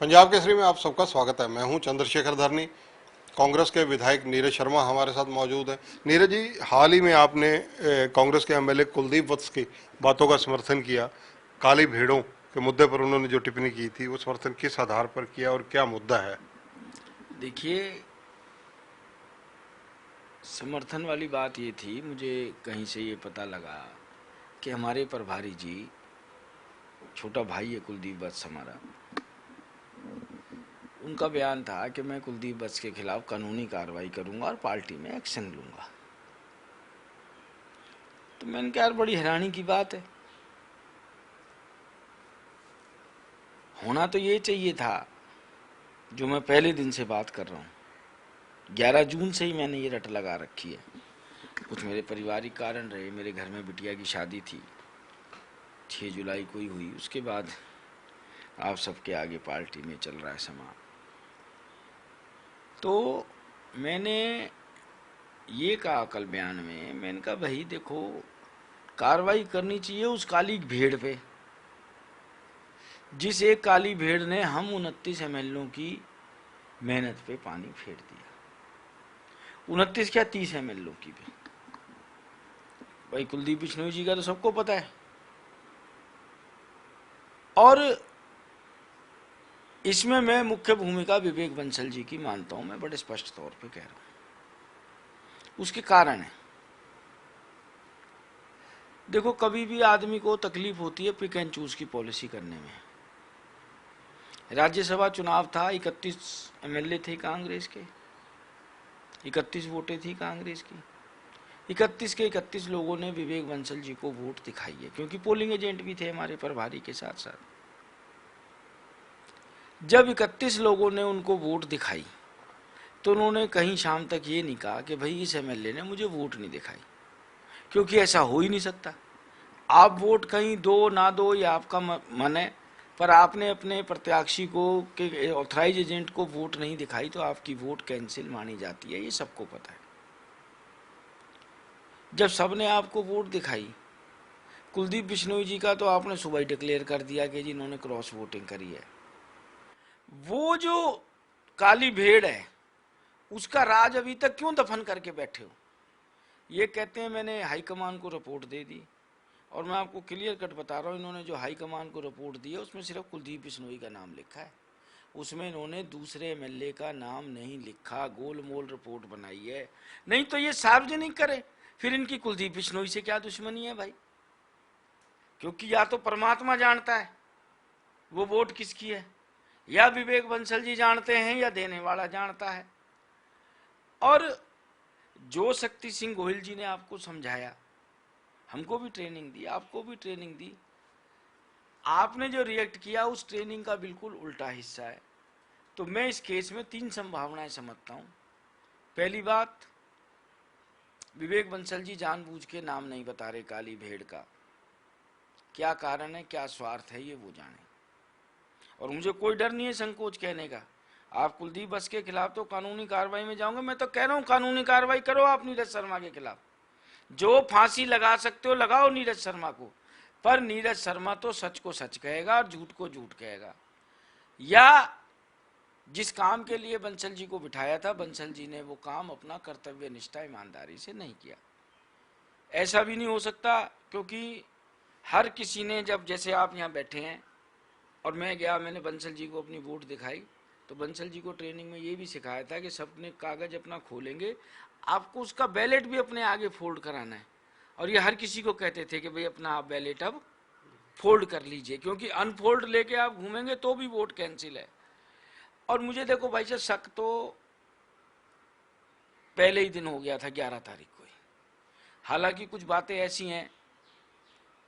पंजाब केसरी में आप सबका स्वागत है। मैं हूं चंद्रशेखर धरनी। कांग्रेस के विधायक नीरज शर्मा हमारे साथ मौजूद हैं। नीरज जी, हाल ही में आपने कांग्रेस के एमएलए कुलदीप वत्स की बातों का समर्थन किया। काली भेड़ों के मुद्दे पर उन्होंने जो टिप्पणी की थी, वो समर्थन किस आधार पर किया और क्या मुद्दा है? देखिए, समर्थन वाली बात ये थी, मुझे कहीं से ये पता लगा कि हमारे प्रभारी जी, छोटा भाई है कुलदीप वत्स हमारा, उनका बयान था कि मैं कुलदीप वत्स के खिलाफ कानूनी कार्रवाई करूंगा और पार्टी में एक्शन लूंगा। तो मैंने कहा यार, बड़ी हैरानी की बात है। होना तो ये चाहिए था जो मैं पहले दिन से बात कर रहा हूँ। 11 जून से ही मैंने ये रट लगा रखी है। कुछ मेरे पारिवारिक कारण रहे, मेरे घर में बिटिया की शादी थी, 6 जुलाई को ही हुई। उसके बाद आप सबके आगे पार्टी में चल रहा है समा। तो मैंने ये कहा कल बयान में, मैंने कहा भाई देखो, कार्रवाई करनी चाहिए उस काली भेड़ पे, जिस एक काली भेड़ ने हम 29 एमएलओ की मेहनत पे पानी फेर दिया। 29 क्या, 30 एमएलओ की भी। भाई कुलदीप बिश्नोई जी का तो सबको पता है। और इसमें मैं मुख्य भूमिका विवेक बंसल जी की मानता हूं। मैं बड़े स्पष्ट तौर पे कह रहा हूं, उसके कारण है। देखो, कभी भी आदमी को तकलीफ होती है पिक एंड चूज की पॉलिसी करने में। राज्यसभा चुनाव था, 31 एमएलए थे कांग्रेस के, 31 वोटें थी कांग्रेस की। 31 के 31 लोगों ने विवेक बंसल जी को वोट दिखाई है, क्योंकि पोलिंग एजेंट भी थे हमारे प्रभारी के साथ साथ। जब 31 लोगों ने उनको वोट दिखाई, तो उन्होंने कहीं शाम तक ये नहीं कहा कि भाई इस एमएलए ने मुझे वोट नहीं दिखाई, क्योंकि ऐसा हो ही नहीं सकता। आप वोट कहीं दो ना दो, ये आपका मन है, पर आपने अपने प्रत्याशी को के ऑथराइज एजेंट को वोट नहीं दिखाई, तो आपकी वोट कैंसिल मानी जाती है, ये सबको पता है। जब सबने आपको वोट दिखाई, कुलदीप बिश्नोई जी का तो आपने सुबह ही डिक्लेयर कर दिया कि जी इन्होंने क्रॉस वोटिंग करी है। वो जो काली भेड़ है, उसका राज अभी तक क्यों दफन करके बैठे हो? ये कहते हैं मैंने हाईकमान को रिपोर्ट दे दी, और मैं आपको क्लियर कट बता रहा हूँ, इन्होंने जो हाईकमान को रिपोर्ट दी है उसमें सिर्फ कुलदीप बिश्नोई का नाम लिखा है। उसमें इन्होंने दूसरे एमएलए का नाम नहीं लिखा, गोलमोल रिपोर्ट बनाई है। नहीं तो ये सार्वजनिक करे, फिर इनकी कुलदीप बिश्नोई से क्या दुश्मनी है भाई? क्योंकि या तो परमात्मा जानता है वो वोट किसकी है, या विवेक बंसल जी जानते हैं, या देने वाला जानता है। और जो शक्ति सिंह गोहिल जी ने आपको समझाया, हमको भी ट्रेनिंग दी, आपको भी ट्रेनिंग दी, आपने जो रिएक्ट किया उस ट्रेनिंग का बिल्कुल उल्टा हिस्सा है। तो मैं इस केस में 3 संभावनाएं समझता हूं। पहली बात, विवेक बंसल जी जानबूझ के नाम नहीं बता रहे काली भेड़ का। क्या कारण है, क्या स्वार्थ है, ये वो जाने। और मुझे कोई डर नहीं है संकोच कहने का। आप कुलदीप बस के खिलाफ तो कानूनी कार्रवाई में जाओगे, मैं तो कह रहा हूं कानूनी कार्रवाई करो आप नीरज शर्मा के खिलाफ। जो फांसी लगा सकते हो लगाओ नीरज शर्मा को, पर नीरज शर्मा तो सच को सच कहेगा और झूठ को झूठ कहेगा। या जिस काम के लिए बंसल जी को बिठाया था, बंसल जी ने वो काम अपना कर्तव्य निष्ठा ईमानदारी से नहीं किया। ऐसा भी नहीं हो सकता, क्योंकि हर किसी ने, जब जैसे आप यहाँ बैठे हैं और मैं गया, मैंने बंसल जी को अपनी वोट दिखाई, तो बंसल जी को ट्रेनिंग में ये भी सिखाया था कि सबने कागज अपना खोलेंगे, आपको उसका बैलेट भी अपने आगे फोल्ड कराना है। और ये हर किसी को कहते थे कि भाई अपना आप बैलेट अब फोल्ड कर लीजिए, क्योंकि अनफोल्ड लेके आप घूमेंगे तो भी वोट कैंसिल है। और मुझे देखो भाई साहब, शक तो पहले ही दिन हो गया था, 11 तारीख को ही। हालांकि कुछ बातें ऐसी हैं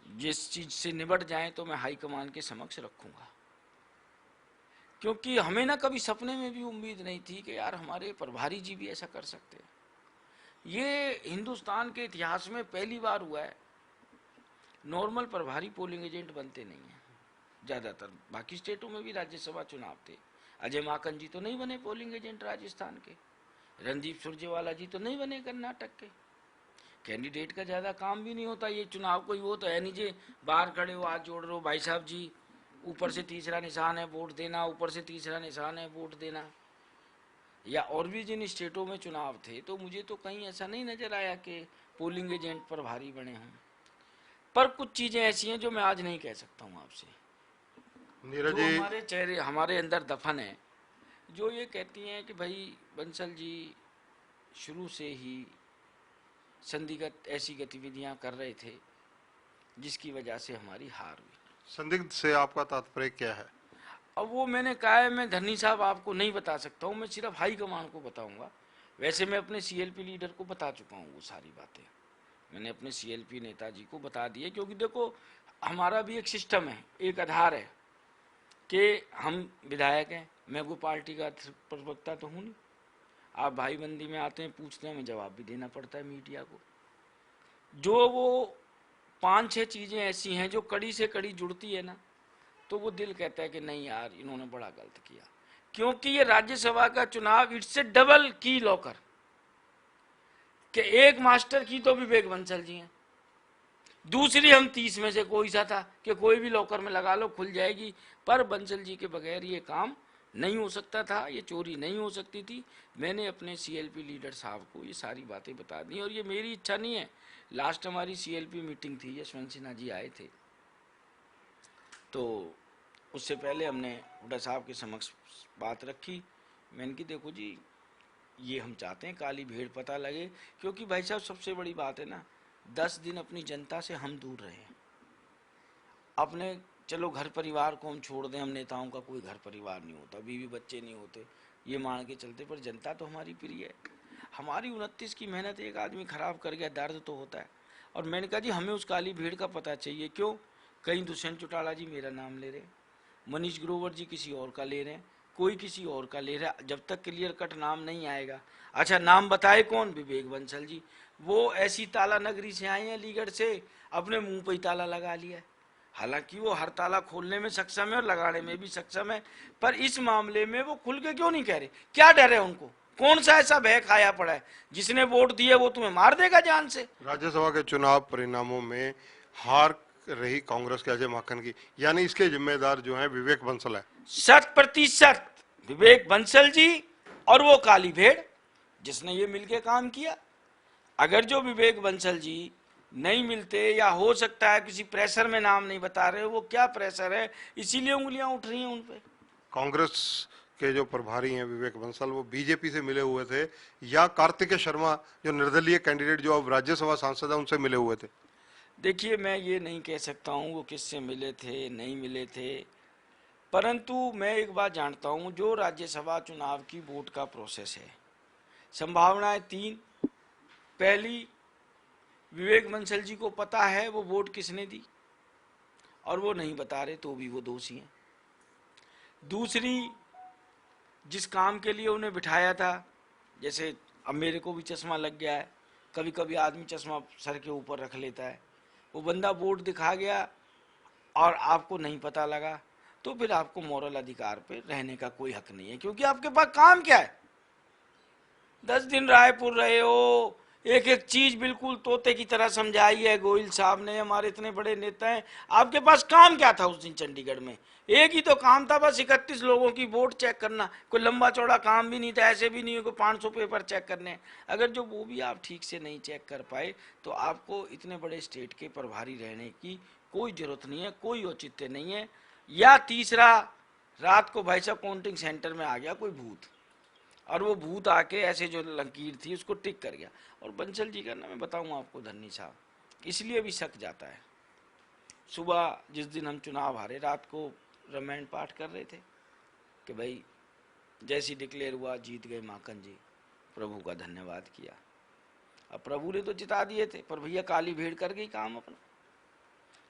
जिस चीज से निबट जाएं तो मैं हाईकमान के समक्ष रखूंगा, क्योंकि हमें ना कभी सपने में भी उम्मीद नहीं थी कि यार हमारे प्रभारी जी भी ऐसा कर सकते हैं। ये हिंदुस्तान के इतिहास में पहली बार हुआ है। नॉर्मल प्रभारी पोलिंग एजेंट बनते नहीं हैं ज़्यादातर। बाकी स्टेटों में भी राज्यसभा चुनाव थे, अजय माकन जी तो नहीं बने पोलिंग एजेंट राजस्थान के, रणदीप सुरजेवाला जी तो नहीं बने कर्नाटक के। कैंडिडेट का ज़्यादा काम भी नहीं होता, ये चुनाव कोई वो तो है नहीं जे बाहर खड़े हो हाथ जोड़ रहे हो भाई साहब जी ऊपर से तीसरा निशान है वोट देना, ऊपर से तीसरा निशान है वोट देना। या और भी जिन स्टेटों में चुनाव थे तो मुझे तो कहीं ऐसा नहीं नजर आया कि पोलिंग एजेंट पर भारी बने हों। पर कुछ चीजें ऐसी हैं जो मैं आज नहीं कह सकता हूं आपसे, नीरज जो जी, हमारे चेहरे हमारे अंदर दफन है, जो ये कहती हैं कि भाई बंसल जी शुरू से ही संदिग्ध ऐसी गतिविधियां कर रहे थे जिसकी वजह से हमारी हार हुई। संदिग्ध से आपका तात्पर्य क्या है? अब वो मैंने कहा है, मैं धरनी साहब आपको नहीं बता सकता हूँ, मैं सिर्फ हाई कमान को बताऊंगा। वैसे मैं अपने सीएलपी लीडर को बता चुका हूँ वो सारी बातें, मैंने अपने सीएलपी नेताजी को बता दिए। क्योंकि देखो हमारा भी एक सिस्टम है, एक आधार है कि हम विधायक हैं, मैं कोई पार्टी का प्रवक्ता तो हूँ नहीं। आप भाई बंदी में आते हैं, पूछते हैं, हमें जवाब भी देना पड़ता है मीडिया को। जो वो 5-6 चीज़ें ऐसी हैं जो कड़ी से कड़ी जुड़ती है ना, तो वो दिल कहता है कि नहीं यार इन्होंने बड़ा गलत किया। क्योंकि ये राज्यसभा का चुनाव इट्स ए डबल की लॉकर, कि एक मास्टर की तो विवेक बंसल जी हैं, दूसरी हम 30 में से कोई सा था कि कोई भी लॉकर में लगा लो खुल जाएगी। पर बंसल जी के बगैर ये काम नहीं हो सकता था, ये चोरी नहीं हो सकती थी। मैंने अपने सीएलपी लीडर साहब को ये सारी बातें बता दी, और ये मेरी इच्छा नहीं है। लास्ट हमारी सीएलपी मीटिंग थी, यशवंत सिन्हा जी आए थे, तो उससे पहले हमने हुड्डा साहब के समक्ष बात रखी। मैंने कि देखो जी, ये हम चाहते हैं काली भेड़ पता लगे। क्योंकि भाई साहब सबसे बड़ी बात है ना, 10 दिन अपनी जनता से हम दूर रहे हैं। अपने चलो घर परिवार को हम छोड़ दें, हम नेताओं का कोई घर परिवार नहीं होता, बीवी बच्चे नहीं होते, ये मान के चलते, पर जनता तो हमारी प्रिय है। हमारी 29 की मेहनत एक आदमी खराब कर गया, दर्द तो होता है। और मैंने कहा जी हमें उस काली भीड़ का पता चाहिए। क्यों? कहीं दुष्यंत चौटाला जी मेरा नाम ले रहे, मनीष ग्रोवर जी किसी और का ले रहे हैं, कोई किसी और का ले रहा है। जब तक क्लियर कट नाम नहीं आएगा, अच्छा नाम बताए कौन? विवेक बंसल जी। वो ऐसी ताला नगरी से आए हैं, अलीगढ़ से, अपने मुंह पे ही ताला लगा लिया है। हालांकि वो हर ताला खोलने में सक्षम है और लगाने में भी सक्षम है, पर इस मामले में वो खुल के क्यों नहीं कह रहे? क्या डर है उनको? कौन सा ऐसा भय खाया पड़ा है? जिसने वोट दिए वो तुम्हें मार देगा जान से। राज्यसभा के चुनाव परिणामों में हार रही कांग्रेस के अजय माकन की, यानी इसके जिम्मेदार जो हैं विवेक बंसल है। 100% विवेक बंसल जी और वो काली भेड़ जिसने ये मिलके काम किया। अगर जो विवेक बंसल जी नहीं मिलते, या हो सकता है किसी प्रेशर में नाम नहीं बता रहे, वो क्या प्रेशर है इसीलिए उंगलियां उठ रही हैं उन पे। कांग्रेस के जो प्रभारी हैं विवेक बंसल, वो बीजेपी से मिले हुए थे या कार्तिकेय शर्मा जो निर्दलीय कैंडिडेट जो अब राज्यसभा सांसद है उनसे मिले हुए थे? देखिए मैं ये नहीं कह सकता हूँ वो किससे मिले थे नहीं मिले थे, परंतु मैं एक बात जानता हूँ, जो राज्यसभा चुनाव की वोट का प्रोसेस है, संभावनाएं 3। पहली, विवेक बंसल जी को पता है वो वोट किसने दी और वो नहीं बता रहे तो भी वो दोषी हैं। दूसरी, जिस काम के लिए उन्हें बिठाया था, जैसे अब मेरे को भी चश्मा लग गया है, कभी कभी आदमी चश्मा सर के ऊपर रख लेता है, वो बंदा वोट दिखा गया और आपको नहीं पता लगा, तो फिर आपको मॉरल अधिकार पे रहने का कोई हक नहीं है। क्योंकि आपके पास काम क्या है? 10 दिन रायपुर रहे हो, एक एक चीज बिल्कुल तोते की तरह समझाई है गोयल साहब ने, हमारे इतने बड़े नेता हैं। आपके पास काम क्या था उस दिन चंडीगढ़ में? एक ही तो काम था बस, 31 लोगों की वोट चेक करना। कोई लंबा चौड़ा काम भी नहीं था, ऐसे भी नहीं है कोई 500 पेपर चेक करने। अगर जो वो भी आप ठीक से नहीं चेक कर पाए तो आपको इतने बड़े स्टेट के प्रभारी रहने की कोई जरूरत नहीं है, कोई औचित्य नहीं है। या तीसरा, रात को भाई साहब काउंटिंग सेंटर में आ गया कोई भूत, और वो भूत आके ऐसे जो लकीर थी उसको टिक कर गया। और बंसल जी का ना मैं बताऊं आपको धन्नी साहब, इसलिए भी शक जाता है। सुबह जिस दिन हम चुनाव हारे, रात को रामायण पाठ कर रहे थे कि भाई जैसी डिक्लेयर हुआ जीत गए माकन जी, प्रभु का धन्यवाद किया। अब प्रभु ने तो जिता दिए थे, पर भैया काली भीड़ कर गई काम अपना।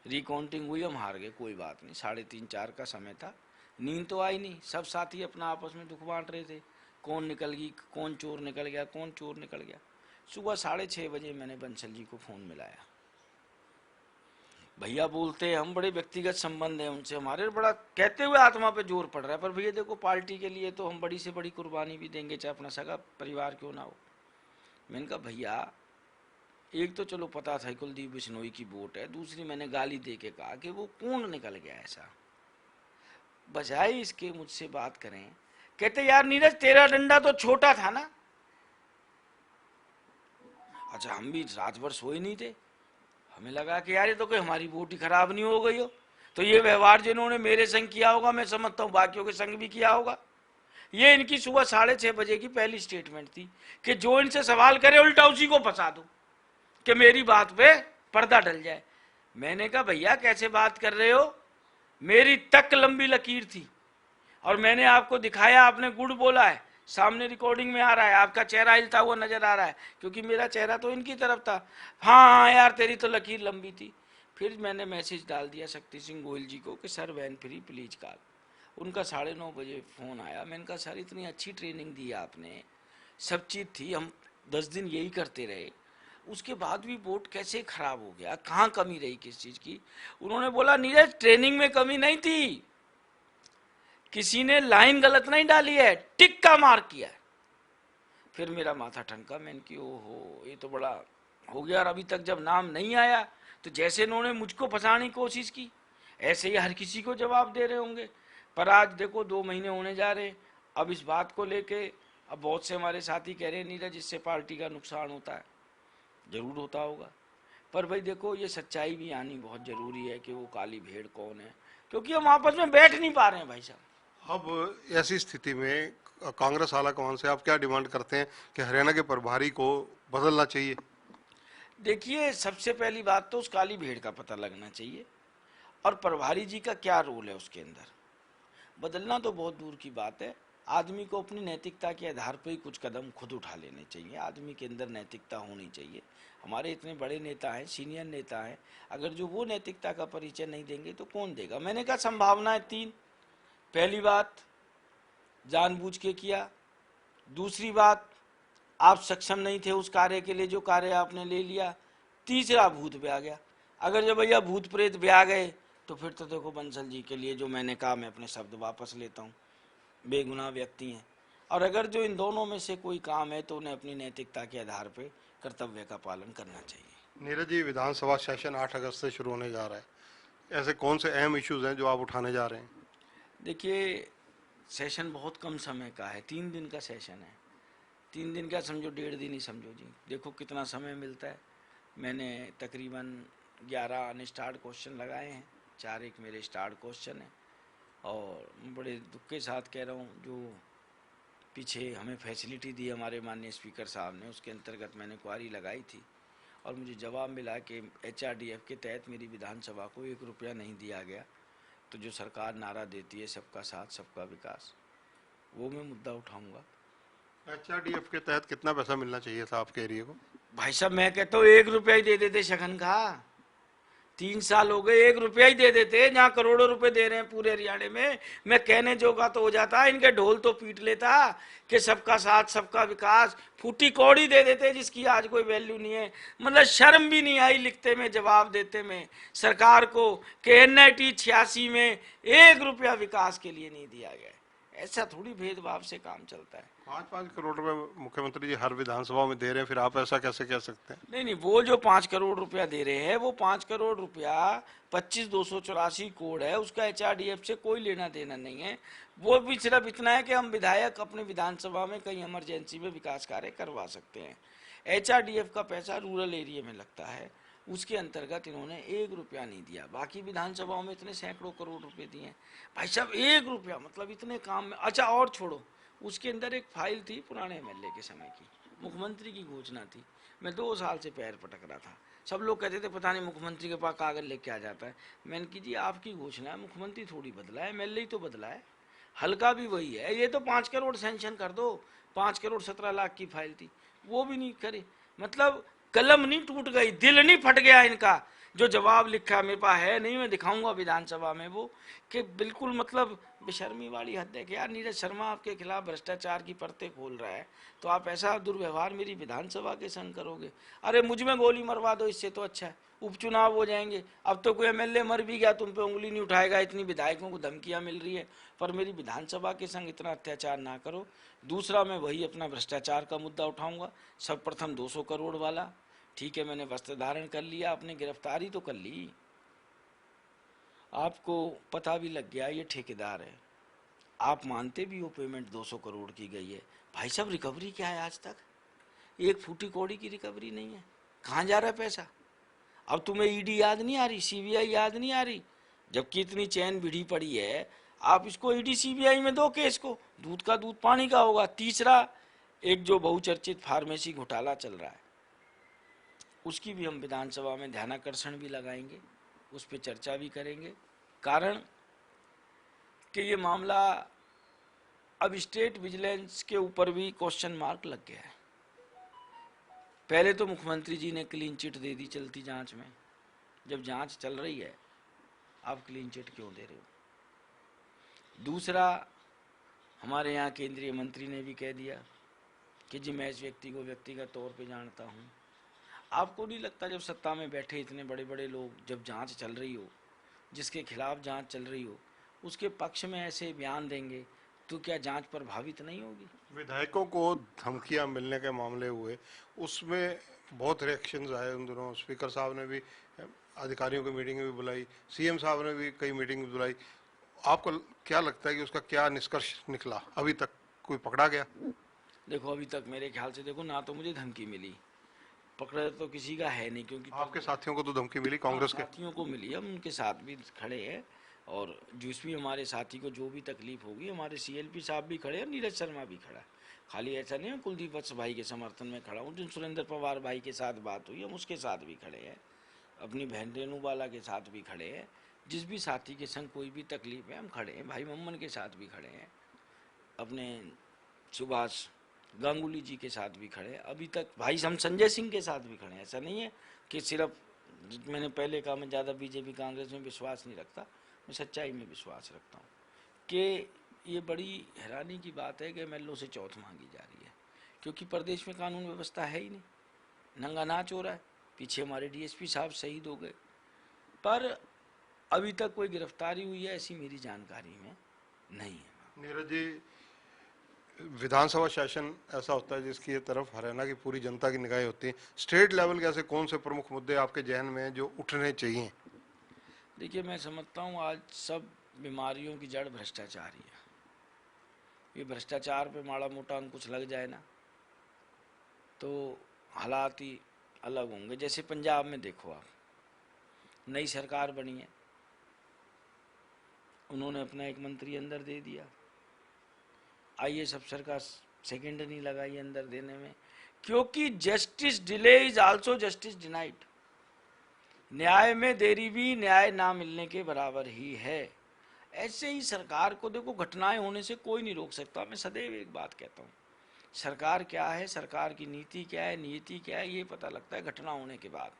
रिकाउंटिंग हुई, हम हार गए, कोई बात नहीं, 3:30-4 का समय था, नींद तो आई नहीं। सब साथी अपना आपस में दुख बांट रहे थे, कौन निकल गई, कौन चोर निकल गया, कौन चोर निकल गया। सुबह 6:30 बजे मैंने बंसल जी को फ़ोन मिलाया। भैया बोलते हम बड़े व्यक्तिगत संबंध है उनसे हमारे, बड़ा कहते हुए आत्मा पे जोर पड़ रहा है, पर भैया देखो पार्टी के लिए तो हम बड़ी से बड़ी कुर्बानी भी देंगे, चाहे अपना सगा परिवार क्यों ना हो। मैंने कहा भैया एक तो चलो पता था कुलदीप बिश्नोई की वोट है, दूसरी मैंने गाली दे के कहा कि वो कौन निकल गया ऐसा, बजाय इसके मुझसे बात करें, कहते यार नीरज तेरा डंडा तो छोटा था ना। अच्छा, हम भी रात भर सोए नहीं थे, हमें लगा कि यार ये तो कोई हमारी वोट ही खराब नहीं हो गई हो। तो ये व्यवहार जिन्होंने मेरे संग किया होगा, मैं समझता हूँ बाकियों के संग भी किया होगा। ये इनकी सुबह 6:30 बजे की पहली स्टेटमेंट थी कि जो इनसे सवाल करे उल्टा उसी को फंसा दो कि मेरी बात पे पर्दा डल जाए। मैंने कहा भैया कैसे बात कर रहे हो, मेरी तक लंबी लकीर थी और मैंने आपको दिखाया, आपने गुड़ बोला है, सामने रिकॉर्डिंग में आ रहा है, आपका चेहरा हिलता हुआ नजर आ रहा है, क्योंकि मेरा चेहरा तो इनकी तरफ था। हाँ हाँ यार तेरी तो लकीर लंबी थी। फिर मैंने मैसेज डाल दिया शक्ति सिंह गोयल जी को कि sir when free please call. उनका 9:30 बजे फ़ोन आया। मैंने कहा सर इतनी अच्छी ट्रेनिंग दी आपने, सब चीज़ थी, हम 10 दिन यही करते रहे, उसके बाद भी वोट कैसे खराब हो गया, कहाँ कमी रही किस चीज़ की। उन्होंने बोला नीरज ट्रेनिंग में कमी नहीं थी, किसी ने लाइन गलत नहीं डाली है, टिक का मार्क किया है। फिर मेरा माथा ठनका, मैंने कि ओहो ये तो बड़ा हो गया। और अभी तक जब नाम नहीं आया तो जैसे इन्होंने मुझको फंसाने की कोशिश की ऐसे ही हर किसी को जवाब दे रहे होंगे। पर आज देखो 2 महीने होने जा रहे, अब इस बात को लेके अब बहुत से हमारे साथी कह रहे हैं नीरज इससे पार्टी का नुकसान होता है। जरूर होता होगा, पर भाई देखो ये सच्चाई भी आनी बहुत जरूरी है कि वो काली भेड़ कौन है, क्योंकि हम आपस में बैठ नहीं पा रहे हैं भाई साहब। अब ऐसी स्थिति में कांग्रेस आला कमान से आप क्या डिमांड करते हैं कि हरियाणा के प्रभारी को बदलना चाहिए? देखिए सबसे पहली बात तो उस काली भेड़ का पता लगना चाहिए और प्रभारी जी का क्या रोल है उसके अंदर। बदलना तो बहुत दूर की बात है, आदमी को अपनी नैतिकता के आधार पर ही कुछ कदम खुद उठा लेने चाहिए। आदमी के अंदर नैतिकता होनी चाहिए। हमारे इतने बड़े नेता हैं, सीनियर नेता हैं, अगर जो वो नैतिकता का परिचय नहीं देंगे तो कौन देगा। मैंने कहा संभावनाएं 3, पहली बात जानबूझ के किया, दूसरी बात आप सक्षम नहीं थे उस कार्य के लिए जो कार्य आपने ले लिया, तीसरा भूत ब्याह गया। अगर जब भैया भूत प्रेत ब्याह गए तो फिर तो देखो बंसल जी के लिए जो मैंने कहा, मैं अपने शब्द वापस लेता हूँ, बेगुनाह व्यक्ति हैं। और अगर जो इन दोनों में से कोई काम है तो उन्हें अपनी नैतिकता के आधार पर कर्तव्य का पालन करना चाहिए। नीरज जी, विधानसभा सेशन 8 अगस्त से शुरू होने जा रहा है, ऐसे कौन से अहम इश्यूज हैं जो आप उठाने जा रहे हैं? देखिए सेशन बहुत कम समय का है, 3 दिन का सेशन है। 3 दिन का समझो, 1.5 दिन ही समझो जी, देखो कितना समय मिलता है। मैंने तकरीबन 11 अनस्टार्ड क्वेश्चन लगाए हैं, 4 एक मेरे स्टार्ड क्वेश्चन हैं। और बड़े दुख के साथ कह रहा हूँ, जो पीछे हमें फैसिलिटी दी हमारे माननीय स्पीकर साहब ने, उसके अंतर्गत मैंने क्वारी लगाई थी और मुझे जवाब मिला कि HRDF के तहत मेरी विधानसभा को 1 रुपया नहीं दिया गया। तो जो सरकार नारा देती है सबका साथ सबका विकास, वो मैं मुद्दा उठाऊंगा। HRDF के तहत कितना पैसा मिलना चाहिए था आपके एरिया को? भाई साहब मैं कहता हूँ 1 रुपया ही दे देते शगन का। 3 साल हो गए, 1 रुपया ही दे देते, जहाँ करोड़ों रुपए दे रहे हैं पूरे हरियाणा में। मैं कहने जोगा तो हो जाता, इनके ढोल तो पीट लेता कि सबका साथ सबका विकास। फूटी कौड़ी दे देते जिसकी आज कोई वैल्यू नहीं है। मतलब शर्म भी नहीं आई लिखते में, जवाब देते में सरकार को कि NIT 86 में 1 रुपया विकास के लिए नहीं दिया गया। ऐसा थोड़ी भेदभाव से काम चलता है। 5-5 करोड़ रुपए मुख्यमंत्री जी हर विधानसभा में दे रहे हैं, फिर आप ऐसा कैसे कह सकते हैं? नहीं नहीं, वो जो 5 करोड़ रुपया दे रहे हैं, वो 5 करोड़ रुपया 25,284 कोड है, उसका HRDF से कोई लेना देना नहीं है। वो भी सिर्फ इतना है कि हम विधायक अपने विधानसभा में कहीं इमरजेंसी में विकास कार्य करवा सकते हैं। HRDF का पैसा रूरल एरिया में लगता है, उसके अंतर्गत इन्होंने 1 रुपया नहीं दिया। बाकी विधानसभाओं में इतने सैकड़ों करोड़ रुपए दिए हैं। भाई साहब 1 रुपया, मतलब इतने काम में। अच्छा और छोड़ो, उसके अंदर एक फाइल थी पुराने MLA के समय की, मुख्यमंत्री की घोषणा थी। मैं 2 साल से पैर पटक रहा था, सब लोग कहते थे पता नहीं मुख्यमंत्री के पास कागज लेके आ जाता है। मैंने की जी आपकी घोषणा है, मुख्यमंत्री थोड़ी बदला है, MLA ही तो बदला है, हल्का भी वही है। ये तो 5 करोड़ सैंक्शन कर दो, 5 करोड़ 17 लाख की फाइल थी, वो भी नहीं करे। मतलब कलम नहीं टूट गई, दिल नहीं फट गया इनका। जो जवाब लिखा मेरे पास है नहीं, मैं दिखाऊंगा विधानसभा में वो, कि बिल्कुल मतलब बेशर्मी वाली हद है कि यार नीरज शर्मा आपके खिलाफ भ्रष्टाचार की परतें खोल रहा है, तो आप ऐसा दुर्व्यवहार मेरी विधानसभा के संग करोगे। अरे मुझ में गोली मरवा दो, इससे तो अच्छा है उपचुनाव हो जाएंगे। अब तो कोई MLA मर भी गया तुम पे उंगली नहीं उठाएगा, इतनी विधायकों को धमकियां मिल रही है। पर मेरी विधानसभा के संग इतना अत्याचार ना करो। दूसरा मैं वही अपना भ्रष्टाचार का मुद्दा उठाऊंगा। सर्वप्रथम 200 करोड़ वाला, ठीक है मैंने वस्त्र धारण कर लिया, आपने गिरफ्तारी तो कर ली, आपको पता भी लग गया ये ठेकेदार है, आप मानते भी हो पेमेंट 200 करोड़ की गई है। भाई साहब रिकवरी क्या है? आज तक एक फूटी कौड़ी की रिकवरी नहीं है। कहाँ जा रहा है पैसा? अब तुम्हें ईडी याद नहीं आ रही, सीबीआई याद नहीं आ रही, जबकि इतनी चैन भिड़ी पड़ी है। आप इसको ईडी सीबीआई में दो केस को, दूध का दूध पानी का होगा। तीसरा, एक जो बहुचर्चित फार्मेसी घोटाला चल रहा है, उसकी भी हम विधानसभा में ध्यानाकर्षण भी लगाएंगे, उस पर चर्चा भी करेंगे। कारण कि ये मामला अब स्टेट विजिलेंस के ऊपर भी क्वेश्चन मार्क लग गया है। पहले तो मुख्यमंत्री जी ने क्लीन चिट दे दी चलती जांच में, जब जांच चल रही है आप क्लीन चिट क्यों दे रहे हो? दूसरा, हमारे यहाँ केंद्रीय मंत्री ने भी कह दिया कि जी मैं इस व्यक्ति को व्यक्तिगत तौर पे जानता हूँ। आपको नहीं लगता जब सत्ता में बैठे इतने बड़े बड़े लोग, जब जांच चल रही हो, जिसके खिलाफ जांच चल रही हो, उसके पक्ष में ऐसे बयान देंगे तो क्या जांच प्रभावित नहीं होगी? विधायकों को धमकियां मिलने के मामले हुए, उसमें बहुत रिएक्शंस आए उन दिनों। स्पीकर साहब ने भी अधिकारियों की मीटिंग भी बुलाई, सीएम साहब ने भी कई मीटिंग बुलाई। आपको क्या लगता है कि उसका क्या निष्कर्ष निकला? अभी तक कोई पकड़ा गया? देखो अभी तक मेरे ख्याल से, देखो ना तो मुझे धमकी मिली, पकड़ा तो किसी का है नहीं, क्योंकि आपके साथियों को तो धमकी मिली, कांग्रेस के साथियों को मिली, हम उनके साथ भी खड़े हैं। और जिस भी हमारे साथी को जो भी तकलीफ होगी, हमारे सीएलपी साहब भी खड़े हैं, नीरज शर्मा भी खड़ा है। खाली ऐसा नहीं है कुलदीप वत्स भाई के समर्थन में खड़ा हूँ। जिन सुरेंद्र पवार भाई के साथ बात हुई हम उसके साथ भी खड़े हैं, अपनी बहन रेणुबाला के साथ भी खड़े हैं। जिस भी साथी के संग कोई भी तकलीफ है हम खड़े हैं। भाई मम्मन के साथ भी खड़े हैं, अपने सुभाष गांगुली जी के साथ भी खड़े हैं। अभी तक भाई हम संजय सिंह के साथ भी खड़े हैं। ऐसा नहीं है कि सिर्फ, मैंने पहले कहा मैं ज़्यादा बीजेपी कांग्रेस में विश्वास नहीं रखता, मैं सच्चाई में विश्वास रखता हूँ। कि ये बड़ी हैरानी की बात है कि एमएलओ से चौथ मांगी जा रही है, क्योंकि प्रदेश में कानून व्यवस्था है ही नहीं, नंगा नाच हो रहा है। पीछे हमारे डीएसपी साहब शहीद हो गए, पर अभी तक कोई गिरफ्तारी हुई है ऐसी मेरी जानकारी में नहीं है। नीरज जी, विधानसभा सेशन ऐसा होता है जिसकी तरफ हरियाणा की पूरी जनता की निगाहें होती हैं। स्टेट लेवल के ऐसे कौन से प्रमुख मुद्दे आपके जहन में हैं जो उठने चाहिए? देखिए मैं समझता हूँ आज सब बीमारियों की जड़ भ्रष्टाचार ही है। ये भ्रष्टाचार पे माड़ा मोटा अंकुश लग जाए ना तो हालात ही अलग होंगे। जैसे पंजाब में देखो आप, नई सरकार बनी है, उन्होंने अपना एक मंत्री अंदर दे दिया, आईएएस अफसर का सेकंड नहीं लगाई अंदर देने में, क्योंकि justice delay is also justice denied. न्याय में देरी भी न्याय ना मिलने के बराबर ही है। ऐसे ही सरकार को देखो, घटनाएं होने से कोई नहीं रोक सकता। मैं सदैव एक बात कहता हूँ, सरकार क्या है, सरकार की नीति क्या है, नीति क्या है, ये पता लगता है घटना होने के बाद।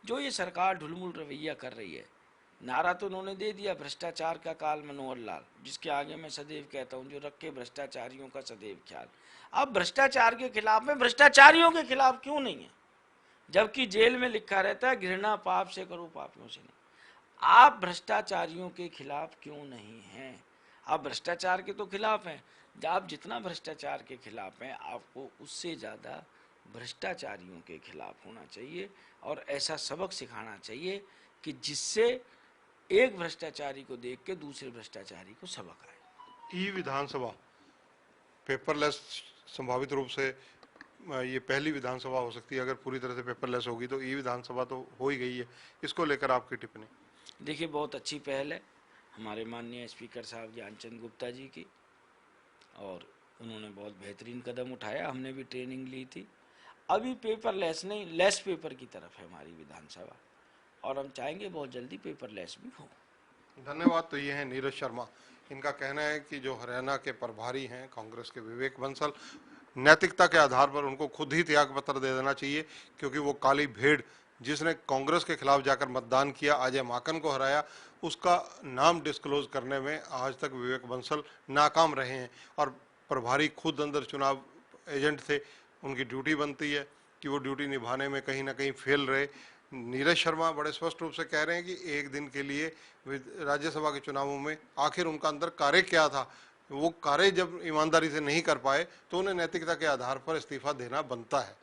जो ये सरकार ढुलमुल रवैया कर रही है, नारा तो उन्होंने दे दिया भ्रष्टाचार का काल मनोहर लाल, जिसके आगे मैं सदैव कहता हूँ जो रखे भ्रष्टाचारियों का सदैव ख्याल। अब भ्रष्टाचार के खिलाफ में भ्रष्टाचारियों के खिलाफ क्यों नहीं है, जबकि जेल में लिखा रहता है घृणा पाप से करो पापियों से नहीं। आप भ्रष्टाचारियों के खिलाफ क्यों नहीं हैं? आप भ्रष्टाचार के तो खिलाफ हैं, आप जितना भ्रष्टाचार के खिलाफ हैं आपको उससे ज़्यादा भ्रष्टाचारियों के खिलाफ होना चाहिए। और ऐसा सबक सिखाना चाहिए कि जिससे एक भ्रष्टाचारी को देख के दूसरे भ्रष्टाचारी को सबक आए। ई विधानसभा पेपरलेस संभावित रूप से ये पहली विधानसभा हो सकती है। अगर पूरी तरह से पेपरलेस होगी तो ई विधानसभा तो हो ही गई है, इसको लेकर आपकी टिप्पणी? देखिए बहुत अच्छी पहल है हमारे माननीय स्पीकर साहब ज्ञानचंद गुप्ता जी की, और उन्होंने बहुत बेहतरीन कदम उठाया। हमने भी ट्रेनिंग ली थी। अभी पेपरलेस नहीं, लेस पेपर की तरफ है हमारी विधानसभा, और हम चाहेंगे बहुत जल्दी पेपरलेस भी हो। धन्यवाद। तो ये हैं नीरज शर्मा। इनका कहना है कि जो हरियाणा के प्रभारी हैं कांग्रेस के विवेक बंसल, नैतिकता के आधार पर उनको खुद ही त्याग पत्र दे देना चाहिए, क्योंकि वो काली भेड़ जिसने कांग्रेस के खिलाफ जाकर मतदान किया, अजय माकन को हराया, उसका नाम डिस्क्लोज करने में आज तक विवेक बंसल नाकाम रहे हैं। और प्रभारी खुद अंदर चुनाव एजेंट थे, उनकी ड्यूटी बनती है कि वो ड्यूटी निभाने में कहीं ना कहीं फेल रहे। नीरज शर्मा बड़े स्पष्ट रूप से कह रहे हैं कि एक दिन के लिए राज्यसभा के चुनावों में आखिर उनका अंदर कार्य क्या था, वो कार्य जब ईमानदारी से नहीं कर पाए तो उन्हें नैतिकता के आधार पर इस्तीफा देना बनता है।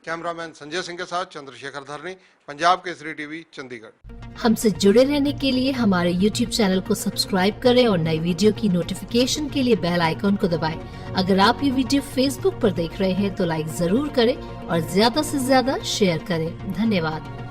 कैमरामैन संजय सिंह के साथ चंद्रशेखर धरनी, पंजाब केसरी टीवी, चंडीगढ़। हमसे जुड़े रहने के लिए हमारे YouTube चैनल को सब्सक्राइब करें और नई वीडियो की नोटिफिकेशन के लिए बेल आइकॉन को दबाएं। अगर आप ये वीडियो Facebook पर देख रहे हैं तो लाइक जरूर करें और ज्यादा से ज्यादा शेयर करें। धन्यवाद।